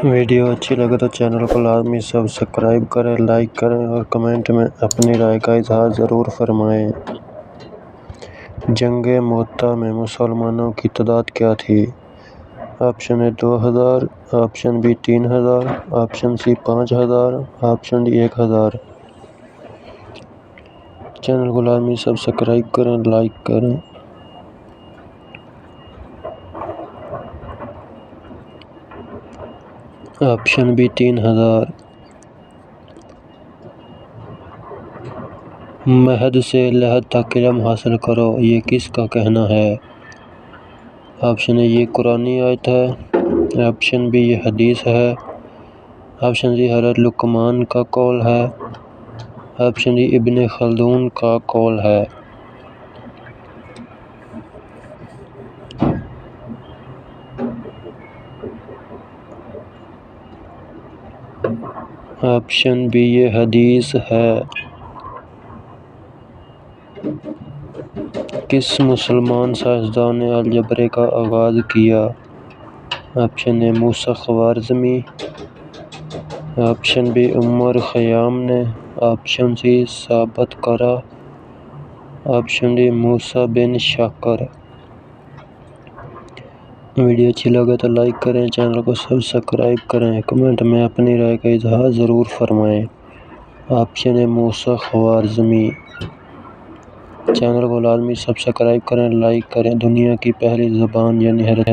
Video اچھی لگے تو چینل کو لازمی سبسکرائب کریں، لائک کریں اور کمنٹ میں اپنی رائے کا اظہار ضرور فرمائیں۔ جنگ مؤتہ میں مسلمانوں کی تعداد کیا تھی؟ Option A 2000، option B 3000، option C 5000، option D 1000۔ Channel کو لازمی سبسکرائب کریں، لائک کریں۔ Option B 3000۔ مہد سے لحد تک علم حاصل کرو، یہ کس کا کہنا ہے؟ آپشن اے یہ قرآنی آیت ہے، آپشن بی یہ حدیث ہے، آپشن سی حضرت لقمان کا قول ہے، آپشن ڈی ابن خلدون کا قول ہے۔ آپشن بی یہ حدیث ہے۔ کس مسلمان سائنسدان نے الجبرے کا آغاز کیا؟ آپشن اے موسیٰ خوارزمی، آپشن بی عمر خیام نے، آپشن سی ثابت قرہ، آپشن ڈی موسیٰ بن شاکر۔ ویڈیو اچھی لگے تو لائک کریں، چینل کو سبسکرائب کریں، کمنٹ میں اپنی رائے کا اظہار ضرور فرمائیں۔ آپشن اے موسیٰ خوارزمی۔ چینل کو لازمی سبسکرائب کریں، لائک کریں۔ دنیا کی پہلی زبان یعنی حضرت